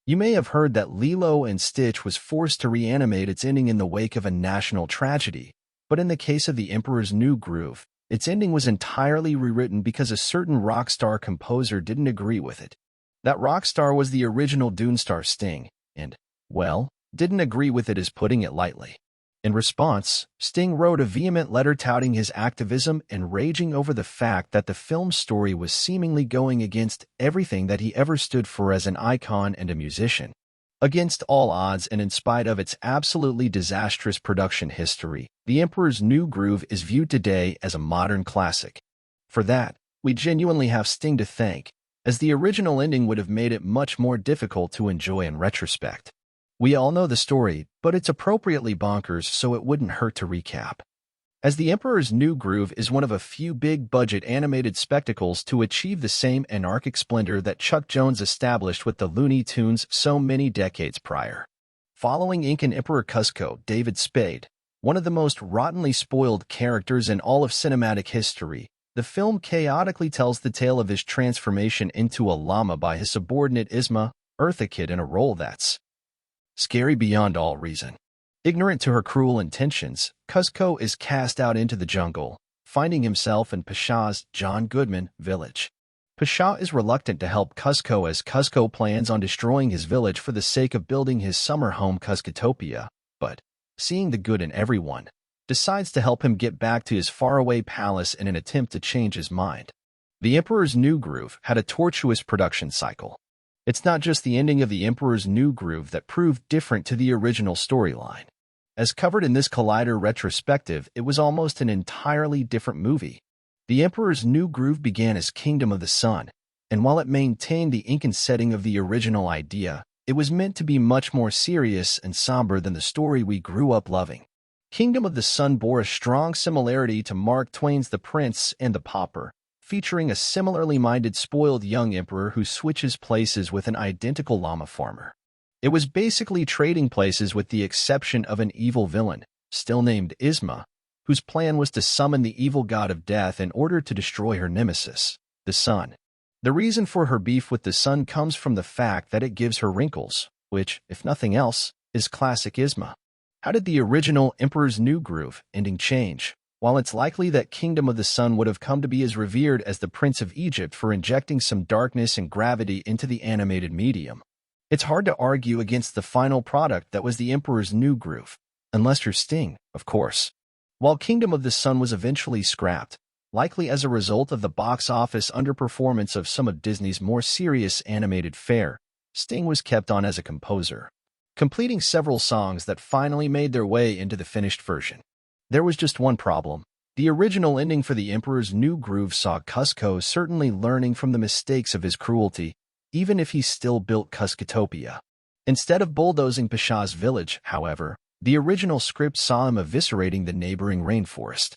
You may have heard that Lilo and Stitch was forced to reanimate its ending in the wake of a national tragedy, but in the case of The Emperor's New Groove, its ending was entirely rewritten because a certain rock star composer didn't agree with it. That rock star was the original Dune star Sting, and, well, didn't agree with it is putting it lightly. In response, Sting wrote a vehement letter touting his activism and raging over the fact that the film's story was seemingly going against everything that he ever stood for as an icon and a musician. Against all odds and in spite of its absolutely disastrous production history, The Emperor's New Groove is viewed today as a modern classic. For that, we genuinely have Sting to thank, as the original ending would have made it much more difficult to enjoy in retrospect. We all know the story, but it's appropriately bonkers, so it wouldn't hurt to recap. As The Emperor's New Groove is one of a few big-budget animated spectacles to achieve the same anarchic splendor that Chuck Jones established with the Looney Tunes so many decades prior. Following Incan Emperor Cusco, David Spade, one of the most rottenly spoiled characters in all of cinematic history, the film chaotically tells the tale of his transformation into a llama by his subordinate Isma, Eartha Kitt, in a role that's scary beyond all reason. Ignorant to her cruel intentions, Cusco is cast out into the jungle, finding himself in Pasha's John Goodman village. Pasha is reluctant to help Cusco as Cusco plans on destroying his village for the sake of building his summer home Cuscatopia, but, seeing the good in everyone, decides to help him get back to his faraway palace in an attempt to change his mind. The Emperor's New Groove had a tortuous production cycle. It's not just the ending of The Emperor's New Groove that proved different to the original storyline. As covered in this Collider retrospective, it was almost an entirely different movie. The Emperor's New Groove began as Kingdom of the Sun, and while it maintained the Incan setting of the original idea, it was meant to be much more serious and somber than the story we grew up loving. Kingdom of the Sun bore a strong similarity to Mark Twain's The Prince and the Pauper, featuring a similarly minded spoiled young emperor who switches places with an identical llama farmer. It was basically trading places with the exception of an evil villain, still named Isma, whose plan was to summon the evil god of death in order to destroy her nemesis, the sun. The reason for her beef with the sun comes from the fact that it gives her wrinkles, which, if nothing else, is classic Isma. How did the original Emperor's New Groove ending change? While it's likely that Kingdom of the Sun would have come to be as revered as the Prince of Egypt for injecting some darkness and gravity into the animated medium, it's hard to argue against the final product that was The Emperor's New Groove, unless you're Sting, of course. While Kingdom of the Sun was eventually scrapped, likely as a result of the box office underperformance of some of Disney's more serious animated fare, Sting was kept on as a composer, completing several songs that finally made their way into the finished version. There was just one problem. The original ending for The Emperor's New Groove saw Cusco certainly learning from the mistakes of his cruelty, even if he still built Cuscatopia. Instead of bulldozing Pasha's village, however, the original script saw him eviscerating the neighboring rainforest.